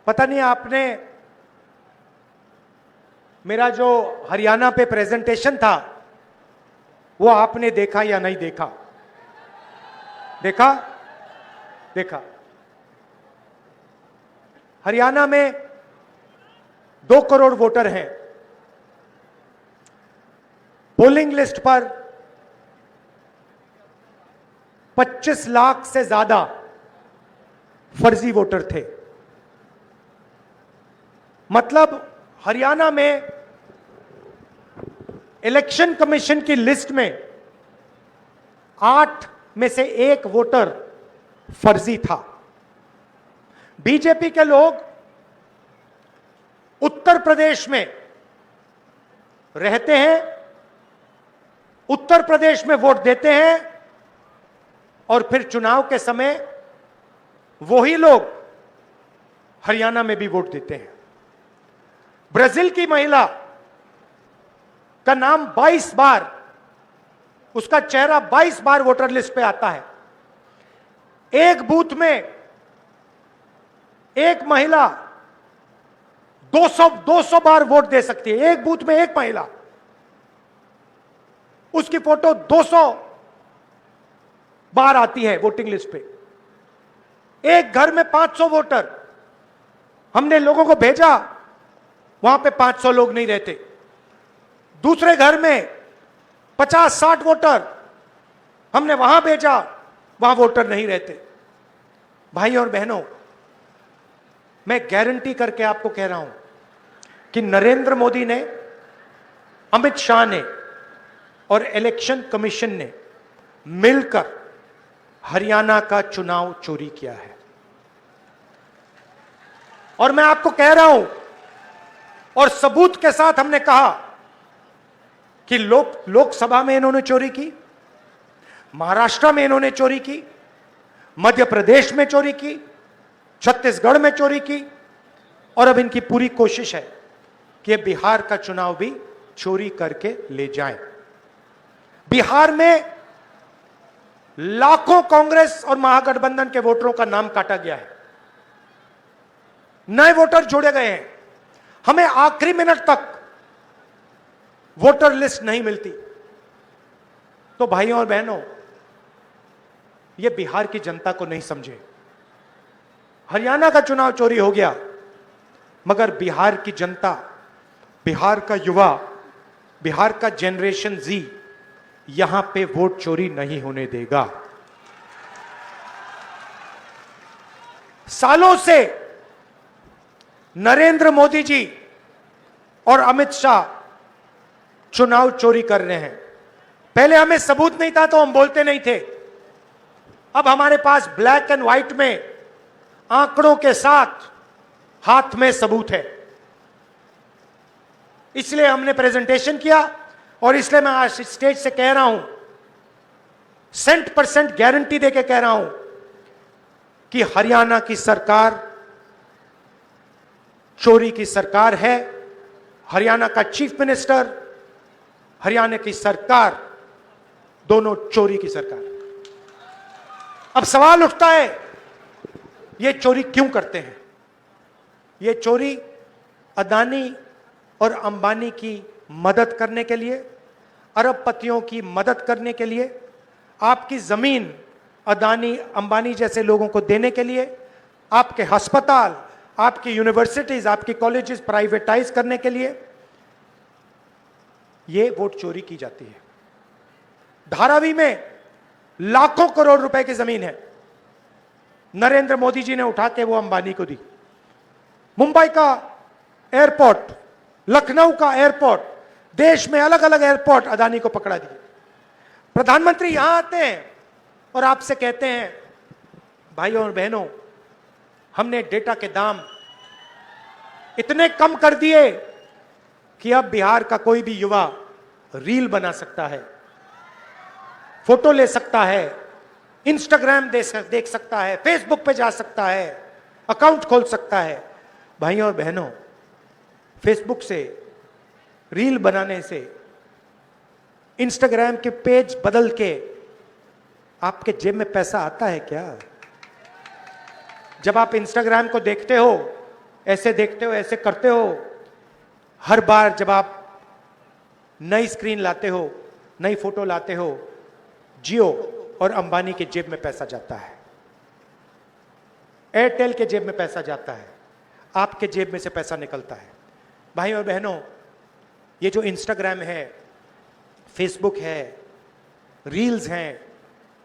पता नहीं आपने मेरा जो हरियाणा पे प्रेजेंटेशन था वो आपने देखा या नहीं देखा? देखा? देखा। हरियाणा में 2 करोड़ वोटर हैं। पोलिंग लिस्ट पर 25 लाख से ज्यादा फर्जी वोटर थे। मतलब हरियाणा में इलेक्शन कमीशन की लिस्ट में 8 में से 1 वोटर फर्जी था। बीजेपी के लोग उत्तर प्रदेश में रहते हैं, उत्तर प्रदेश में वोट देते हैं और फिर चुनाव के समय वही लोग हरियाणा में भी वोट देते हैं। ब्राजील की महिला का नाम 22 बार, उसका चेहरा 22 बार वोटर लिस्ट पे आता है। एक बूथ में एक महिला 200 बार वोट दे सकती है। एक बूथ में एक महिला, उसकी फोटो 200 बार आती है वोटिंग लिस्ट पे। एक घर में 500 वोटर, हमने लोगों को भेजा, वहां पे 500 लोग नहीं रहते। दूसरे घर में 50-60 वोटर, हमने वहां भेजा, वहां वोटर नहीं रहते। भाई और बहनों, मैं गारंटी करके आपको कह रहा हूं कि नरेंद्र मोदी ने, अमित शाह ने और इलेक्शन कमीशन ने मिलकर हरियाणा का चुनाव चोरी किया है। और मैं आपको कह रहा हूं और सबूत के साथ हमने कहा कि लोकसभा में इन्होंने चोरी की, महाराष्ट्र में इन्होंने चोरी की, मध्य प्रदेश में चोरी की, छत्तीसगढ़ में चोरी की, और अब इनकी पूरी कोशिश है कि बिहार का चुनाव भी चोरी करके ले जाएं। बिहार में लाखों कांग्रेस और महागठबंधन के वोटरों का नाम काटा गया है, नए वोटर जोड़े गए हैं। हमें आखिरी मिनट तक वोटर लिस्ट नहीं मिलती। तो भाइयों और बहनों, यह बिहार की जनता को नहीं समझे। हरियाणा का चुनाव चोरी हो गया, मगर बिहार की जनता, बिहार का युवा, बिहार का जनरेशन जी यहां पे वोट चोरी नहीं होने देगा। सालों से नरेंद्र मोदी जी और अमित शाह चुनाव चोरी कर रहे हैं। पहले हमें सबूत नहीं था तो हम बोलते नहीं थे। अब हमारे पास ब्लैक एंड व्हाइट में, आंकड़ों के साथ, हाथ में सबूत है। इसलिए हमने प्रेजेंटेशन किया और इसलिए मैं आज स्टेज से कह रहा हूं, 100% गारंटी देके कह रहा हूं कि हरियाणा की सरकार चोरी की सरकार है। हरियाणा का चीफ मिनिस्टर, हरियाणा की सरकार, दोनों चोरी की सरकार। अब सवाल उठता है, ये चोरी क्यों करते हैं? ये चोरी अदानी और अंबानी की मदद करने के लिए, अरबपतियों की मदद करने के लिए, आपकी जमीन अदानी अंबानी जैसे लोगों को देने के लिए, आपके अस्पताल, आपकी यूनिवर्सिटीज, आपकी कॉलेजेस प्राइवेटाइज करने के लिए ये वोट चोरी की जाती है। धारावी में लाखों करोड़ रुपए की जमीन है, नरेंद्र मोदी जी ने उठा के वो अंबानी को दी। मुंबई का एयरपोर्ट, लखनऊ का एयरपोर्ट, देश में अलग अलग एयरपोर्ट अदानी को पकड़ा दिए। प्रधानमंत्री यहां आते हैं और आपसे कहते हैं, भाइयों और बहनों, हमने डेटा के दाम इतने कम कर दिए कि अब बिहार का कोई भी युवा रील बना सकता है, फोटो ले सकता है, इंस्टाग्राम देख सकता है, फेसबुक पे जा सकता है, अकाउंट खोल सकता है। भाइयों और बहनों, फेसबुक से, रील बनाने से, इंस्टाग्राम के पेज बदल के आपके जेब में पैसा आता है क्या? जब आप इंस्टाग्राम को देखते हो ऐसे देखते हो, ऐसे करते हो। हर बार जब आप नई स्क्रीन लाते हो, नई फोटो लाते हो, जियो और अंबानी के जेब में पैसा जाता है, एयरटेल के जेब में पैसा जाता है, आपके जेब में से पैसा निकलता है। भाई और बहनों, ये जो इंस्टाग्राम है, फेसबुक है, रील्स हैं,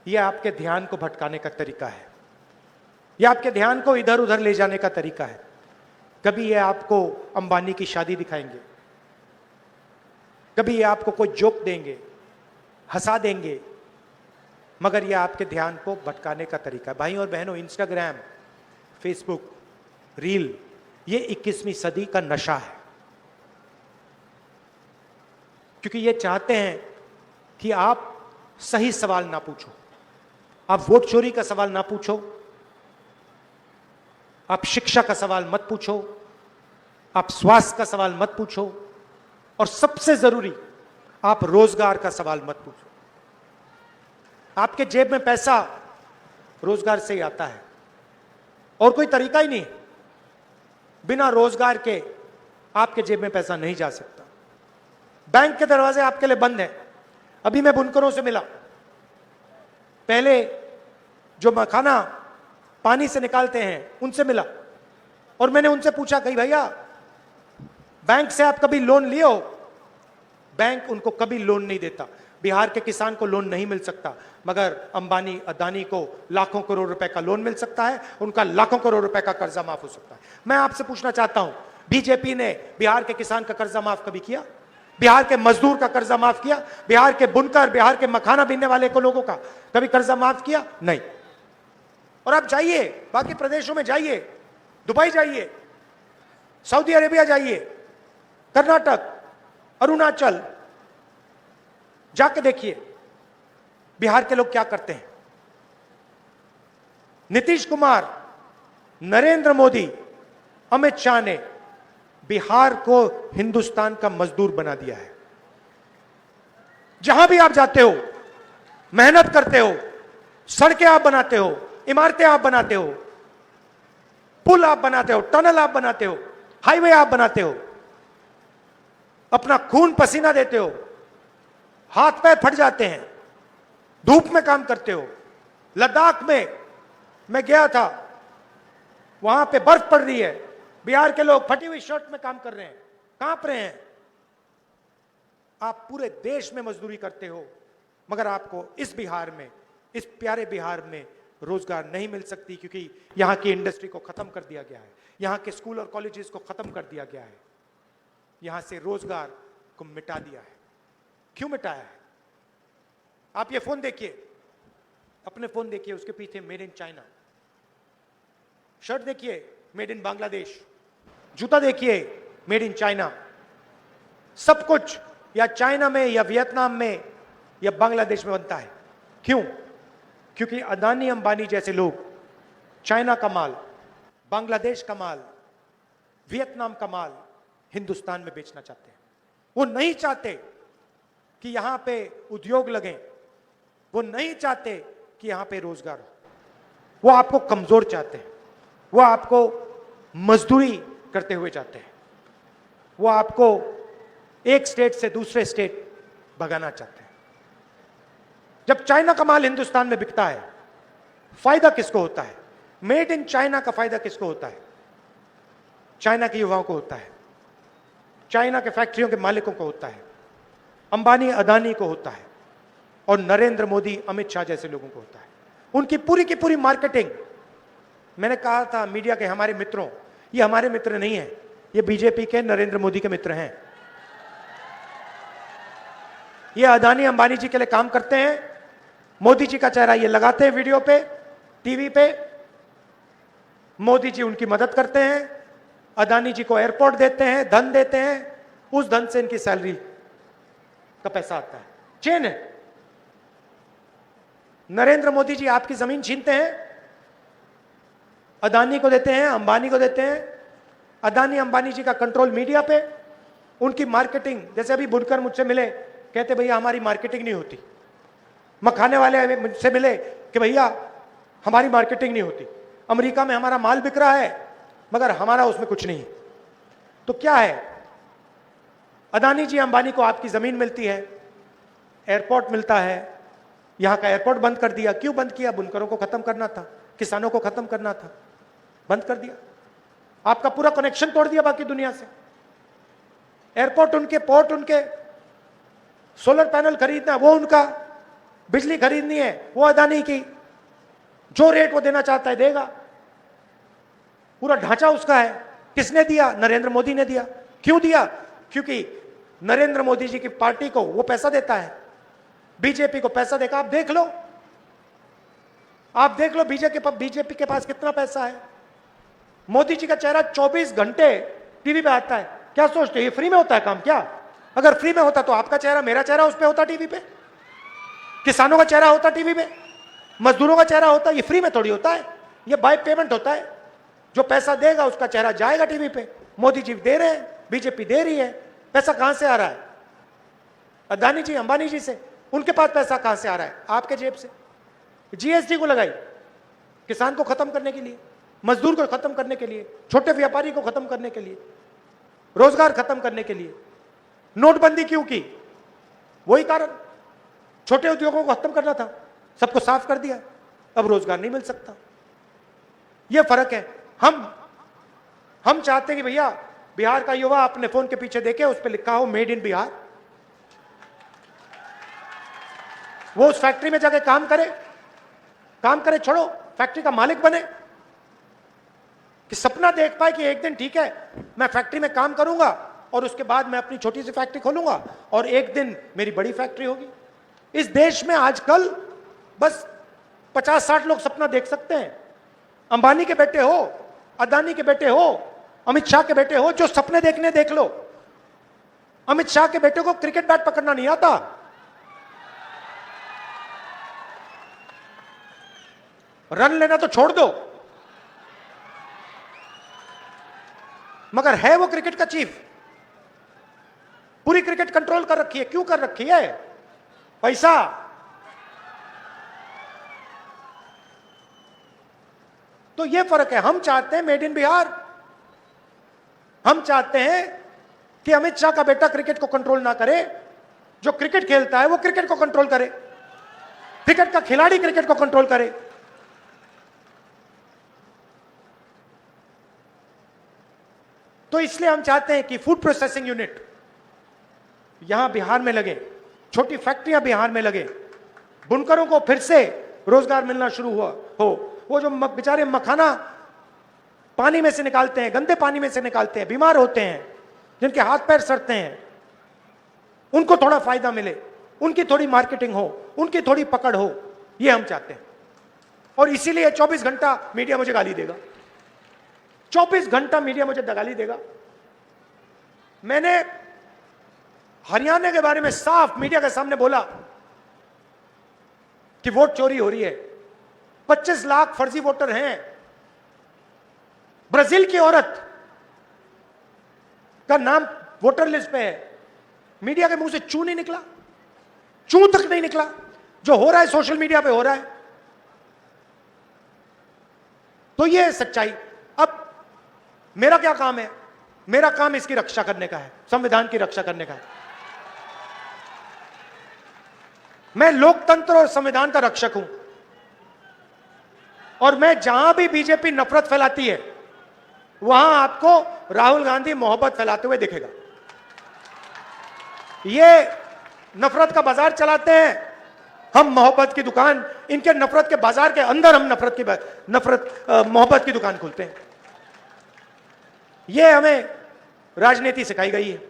ये आपके ध्यान को भटकाने का तरीका है, ये आपके ध्यान को इधर उधर ले जाने का तरीका है। कभी ये आपको अंबानी की शादी दिखाएंगे, कभी ये आपको कोई जोक देंगे, हंसा देंगे, मगर ये आपके ध्यान को भटकाने का तरीका है। भाई और बहनों, इंस्टाग्राम, फेसबुक, रील, ये 21वीं सदी का नशा है, क्योंकि ये चाहते हैं कि आप सही सवाल ना पूछो, आप वोट चोरी का सवाल ना पूछो, आप शिक्षा का सवाल मत पूछो, आप स्वास्थ्य का सवाल मत पूछो, और सबसे जरूरी, आप रोजगार का सवाल मत पूछो। आपके जेब में पैसा रोजगार से ही आता है, और कोई तरीका ही नहीं। बिना रोजगार के आपके जेब में पैसा नहीं जा सकता। बैंक के दरवाजे आपके लिए बंद हैं। अभी मैं बुनकरों से मिला, पहले जो मखाना पानी से निकालते हैं उनसे मिला, और मैंने उनसे पूछा कि भैया, बैंक से आप कभी लोन लिए हो? बैंक उनको कभी लोन नहीं देता। बिहार के किसान को लोन नहीं मिल सकता, मगर अंबानी अदानी को लाखों करोड़ रुपए का लोन मिल सकता है, उनका लाखों करोड़ रुपए का कर्जा माफ हो सकता है। मैं आपसे पूछना चाहता हूं, बीजेपी ने बिहार के किसान का कर्जा माफ कभी किया? बिहार के मजदूर का कर्जा माफ किया? बिहार के बुनकर, बिहार के मखाना बीनने वाले को लोगों का कभी कर्जा माफ किया? नहीं। और आप जाइए, बाकी प्रदेशों में जाइए, दुबई जाइए, सऊदी अरेबिया जाइए, कर्नाटक, अरुणाचल, जाके देखिए बिहार के लोग क्या करते हैं। नीतीश कुमार, नरेंद्र मोदी, अमित शाह ने बिहार को हिंदुस्तान का मजदूर बना दिया है। जहां भी आप जाते हो, मेहनत करते हो, सड़कें आप बनाते हो, इमारतें आप बनाते हो, पुल आप बनाते हो, टनल आप बनाते हो, हाईवे आप बनाते हो, अपना खून पसीना देते हो, हाथ पैर फट जाते हैं, धूप में काम करते हो। लद्दाख में मैं गया था, वहां पे बर्फ पड़ रही है, बिहार के लोग फटी हुई शर्ट में काम कर रहे हैं, कांप रहे हैं। आप पूरे देश में मजदूरी करते हो, मगर आपको इस बिहार में, इस प्यारे बिहार में रोजगार नहीं मिल सकती, क्योंकि यहां की इंडस्ट्री को खत्म कर दिया गया है, यहां के स्कूल और कॉलेजेस को खत्म कर दिया गया है, यहां से रोजगार को मिटा दिया है। क्यों मिटाया है? आप ये फोन देखिए, अपने फोन देखिए, उसके पीछे मेड इन चाइना, शर्ट देखिए मेड इन बांग्लादेश, जूता देखिए मेड इन चाइना। सब कुछ या चाइना में या वियतनाम में या बांग्लादेश में बनता है। क्यों? क्योंकि अदानी अंबानी जैसे लोग चाइना का माल, बांग्लादेश का माल, वियतनाम का माल हिंदुस्तान में बेचना चाहते हैं। वो नहीं चाहते कि यहां पे उद्योग लगे, वो नहीं चाहते कि यहां पे रोजगार हो, वो आपको कमजोर चाहते हैं, वो आपको मजदूरी करते हुए चाहते हैं, वो आपको एक स्टेट से दूसरे स्टेट भगाना चाहते हैं। जब चाइना का माल हिंदुस्तान में बिकता है, फायदा किसको होता है? मेड इन चाइना का फायदा किसको होता है? चाइना के युवाओं को होता है, चाइना के फैक्ट्रियों के मालिकों को होता है, अंबानी अदानी को होता है, और नरेंद्र मोदी, अमित शाह जैसे लोगों को होता है। उनकी पूरी की पूरी मार्केटिंग। मैंने कहा था मीडिया के हमारे मित्रों, ये हमारे मित्र नहीं है, ये बीजेपी के, नरेंद्र मोदी के मित्र हैं। ये अदानी अंबानी जी के लिए काम करते हैं। मोदी जी का चेहरा ये लगाते हैं वीडियो पे, टीवी पे, मोदी जी उनकी मदद करते हैं, अदानी जी को एयरपोर्ट देते हैं, धन देते हैं, उस धन से इनकी सैलरी का पैसा आता है। चेन है। नरेंद्र मोदी जी आपकी जमीन छीनते हैं, अदानी को देते हैं, अंबानी को देते हैं। अदानी अंबानी जी का कंट्रोल मीडिया पे, उनकी मार्केटिंग। जैसे अभी बुनकर मुझसे मिले, कहते भैया हमारी मार्केटिंग नहीं होती। मखाने वाले मुझसे मिले कि भैया हमारी मार्केटिंग नहीं होती। अमेरिका में हमारा माल बिक रहा है, मगर हमारा उसमें कुछ नहीं है। तो क्या है, अदानी जी अंबानी को आपकी जमीन मिलती है, एयरपोर्ट मिलता है, यहां का एयरपोर्ट बंद कर दिया। क्यों बंद किया? बुनकरों को खत्म करना था, किसानों को खत्म करना था, बंद कर दिया। आपका पूरा कनेक्शन तोड़ दिया बाकी दुनिया से। एयरपोर्ट उनके, पोर्ट उनके, सोलर पैनल खरीदना वो उनका, बिजली खरीदनी है वो अदानी की, जो रेट वो देना चाहता है देगा, पूरा ढांचा उसका है। किसने दिया? नरेंद्र मोदी ने दिया। क्यों दिया? क्योंकि नरेंद्र मोदी जी की पार्टी को वो पैसा देता है, बीजेपी को पैसा देगा। आप देख लो, आप देख लो बीजेपी के पास कितना पैसा है। मोदी जी का चेहरा 24 घंटे टीवी पे आता है। क्या सोचते हो ये फ्री में होता है काम क्या? अगर फ्री में होता तो आपका चेहरा, मेरा चेहरा उस पे होता टीवी पे, किसानों का चेहरा होता टीवी पे, मजदूरों का चेहरा होता। ये फ्री में थोड़ी होता है, ये बाय पेमेंट होता है। जो पैसा देगा उसका चेहरा जाएगा टीवी पे। मोदी जी दे रहे हैं, बीजेपी दे रही है। पैसा कहां से आ रहा है? अदानी जी, अंबानी जी से। उनके पास पैसा कहां से आ रहा है? आपके जेब से। जीएसटी को लगाई किसान को खत्म करने के लिए, मजदूर को खत्म करने के लिए, छोटे व्यापारी को खत्म करने के लिए, रोजगार खत्म करने के लिए। नोटबंदी क्यों की? वही कारण, छोटे उद्योगों को खत्म करना था, सबको साफ कर दिया, अब रोजगार नहीं मिल सकता। यह फर्क है। हम चाहते हैं कि भैया बिहार का युवा अपने फोन के पीछे देखे, उस पर लिखा हो मेड इन बिहार, वो उस फैक्ट्री में जाके काम करे, छोड़ो फैक्ट्री का मालिक बने, कि सपना देख पाए कि एक दिन ठीक है मैं फैक्ट्री में काम करूंगा और उसके बाद मैं अपनी छोटी सी फैक्ट्री खोलूंगा और एक दिन मेरी बड़ी फैक्ट्री होगी। इस देश में आजकल बस 50-60 लोग सपना देख सकते हैं। अंबानी के बेटे हो, अदानी के बेटे हो, अमित शाह के बेटे हो, जो सपने देखने देख लो। अमित शाह के बेटे को क्रिकेट बैट पकड़ना नहीं आता, रन लेना तो छोड़ दो, मगर है वो क्रिकेट का चीफ। पूरी क्रिकेट कंट्रोल कर रखी है। क्यों कर रखी है? पैसा। तो ये फर्क है। हम चाहते हैं मेड इन बिहार। हम चाहते हैं कि अमित शाह का बेटा क्रिकेट को कंट्रोल ना करे, जो क्रिकेट खेलता है वो क्रिकेट को कंट्रोल करे, क्रिकेट का खिलाड़ी क्रिकेट को कंट्रोल करे। तो इसलिए हम चाहते हैं कि फूड प्रोसेसिंग यूनिट यहां बिहार में लगे, छोटी फैक्ट्रियां बिहार में लगे, बुनकरों को फिर से रोजगार मिलना शुरू हो। वो जो बेचारे मखाना पानी में से निकालते हैं, गंदे पानी में से निकालते हैं, बीमार होते हैं, जिनके हाथ पैर सड़ते हैं, उनको थोड़ा फायदा मिले, उनकी थोड़ी मार्केटिंग हो, उनकी थोड़ी पकड़ हो, ये हम चाहते हैं। और इसीलिए 24 घंटा मीडिया मुझे गाली देगा, 24 घंटा मीडिया मुझे गाली देगा। मैंने हरियाणा के बारे में साफ मीडिया के सामने बोला कि वोट चोरी हो रही है, 25 लाख फर्जी वोटर हैं। ब्राजील की औरत का नाम वोटर लिस्ट पे है, मीडिया के मुंह से चू नहीं निकला, चू तक नहीं निकला। जो हो रहा है सोशल मीडिया पे हो रहा है। तो ये है सच्चाई। अब मेरा क्या काम है? मेरा काम इसकी रक्षा करने का है, संविधान की रक्षा करने का है। मैं लोकतंत्र और संविधान का रक्षक हूं, और मैं जहां भी बीजेपी नफरत फैलाती है वहां आपको राहुल गांधी मोहब्बत फैलाते हुए दिखेगा। ये नफरत का बाजार चलाते हैं, हम मोहब्बत की दुकान, इनके नफरत के बाजार के अंदर हम मोहब्बत की दुकान खोलते हैं। ये हमें राजनीति सिखाई गई है।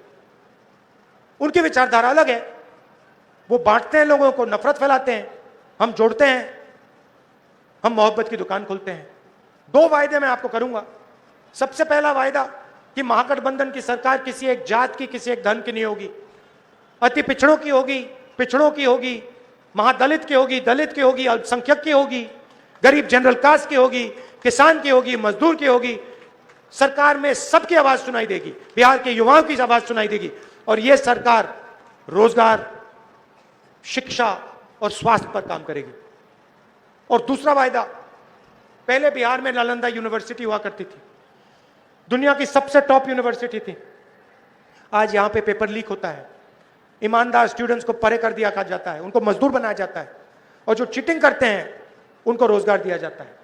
उनकी विचारधारा अलग है। वो बांटते हैं लोगों को, नफरत फैलाते हैं, हम जोड़ते हैं, हम मोहब्बत की दुकान खोलते हैं। 2 वायदे मैं आपको करूंगा। सबसे पहला वायदा कि महागठबंधन की सरकार किसी एक जात की, किसी एक धर्म की नहीं होगी, अति पिछड़ों की होगी, पिछड़ों की होगी, महादलित की होगी, दलित की होगी, अल्पसंख्यक की होगी, गरीब जनरल कास्ट की होगी, किसान की होगी, मजदूर की होगी। सरकार में सबकी आवाज सुनाई देगी, बिहार के युवाओं की आवाज सुनाई देगी। और यह सरकार रोजगार, शिक्षा और स्वास्थ्य पर काम करेगी। और दूसरा वायदा, पहले बिहार में नालंदा यूनिवर्सिटी हुआ करती थी, दुनिया की सबसे टॉप यूनिवर्सिटी थी। आज यहां पे पेपर लीक होता है, ईमानदार स्टूडेंट्स को परे कर दिया जाता है, उनको मजदूर बनाया जाता है, और जो चीटिंग करते हैं उनको रोजगार दिया जाता है।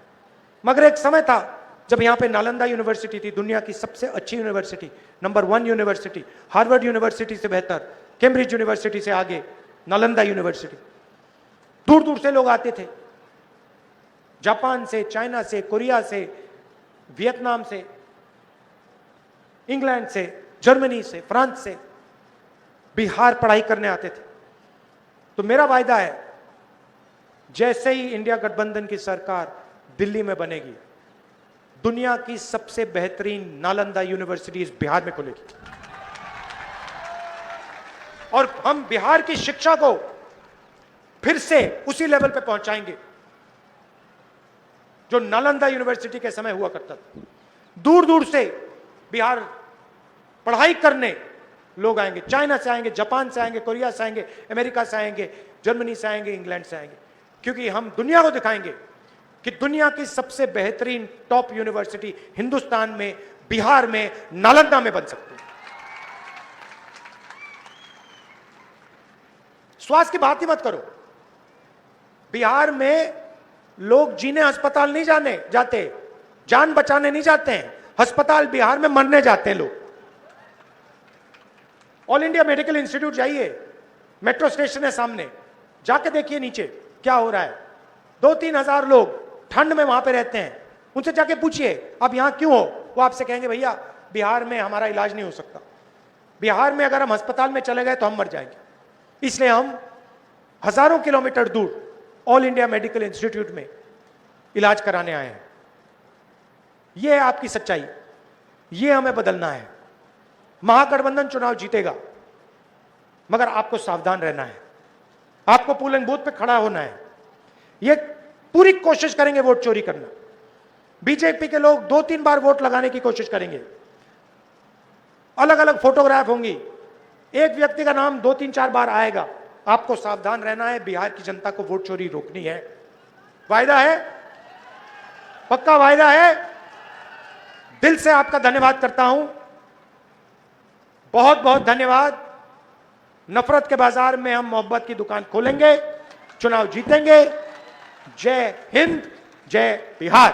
मगर एक समय था जब यहां पे नालंदा यूनिवर्सिटी थी, दुनिया की सबसे अच्छी university, number 1 university, Harvard university से बेहतर, कैम्ब्रिज यूनिवर्सिटी से आगे नालंदा यूनिवर्सिटी। दूर दूर से लोग आते थे, जापान से, चाइना से, कोरिया से, वियतनाम से, इंग्लैंड से, जर्मनी से, फ्रांस से बिहार पढ़ाई करने आते थे। तो मेरा वायदा है, जैसे ही इंडिया गठबंधन की सरकार दिल्ली में बनेगी, दुनिया की सबसे बेहतरीन नालंदा यूनिवर्सिटी इस बिहार में खुलेगी, और हम बिहार की शिक्षा को फिर से उसी लेवल पे पहुंचाएंगे जो नालंदा यूनिवर्सिटी के समय हुआ करता था। दूर दूर से बिहार पढ़ाई करने लोग आएंगे, चाइना से आएंगे, जापान से आएंगे, कोरिया से आएंगे, अमेरिका से आएंगे, जर्मनी से आएंगे, इंग्लैंड से आएंगे, क्योंकि हम दुनिया को दिखाएंगे कि दुनिया की सबसे बेहतरीन टॉप यूनिवर्सिटी हिंदुस्तान में, बिहार में, नालंदा में बन सकती है। स्वास्थ्य की बात ही मत करो, बिहार में लोग जीने अस्पताल नहीं जाते, जान बचाने नहीं जाते हैं, अस्पताल बिहार में मरने जाते हैं लोग। ऑल इंडिया मेडिकल इंस्टीट्यूट जाइए, मेट्रो स्टेशन है सामने, जाके देखिए नीचे क्या हो रहा है। 2-3 हजार लोग ठंड में वहां पे रहते हैं, उनसे जाके पूछिए आप यहां क्यों हो, वो आपसे कहेंगे भैया बिहार में हमारा इलाज नहीं हो सकता, बिहार में अगर हम अस्पताल में चले गए तो हम मर जाएंगे, इसलिए हम हजारों किलोमीटर दूर ऑल इंडिया मेडिकल इंस्टीट्यूट में इलाज कराने आए हैं। यह है आपकी सच्चाई, यह हमें बदलना है। महागठबंधन चुनाव जीतेगा, मगर आपको सावधान रहना है, आपको पोलिंग बूथ पे खड़ा होना है। ये पूरी कोशिश करेंगे वोट चोरी करना, बीजेपी के लोग 2-3 बार वोट लगाने की कोशिश करेंगे, अलग अलग फोटोग्राफ होंगी, एक व्यक्ति का नाम 2-3-4 बार आएगा। आपको सावधान रहना है, बिहार की जनता को वोट चोरी रोकनी है। वायदा है, पक्का वायदा है। दिल से आपका धन्यवाद करता हूं, बहुत बहुत धन्यवाद। नफरत के बाजार में हम मोहब्बत की दुकान खोलेंगे, चुनाव जीतेंगे। जय हिंद, जय बिहार।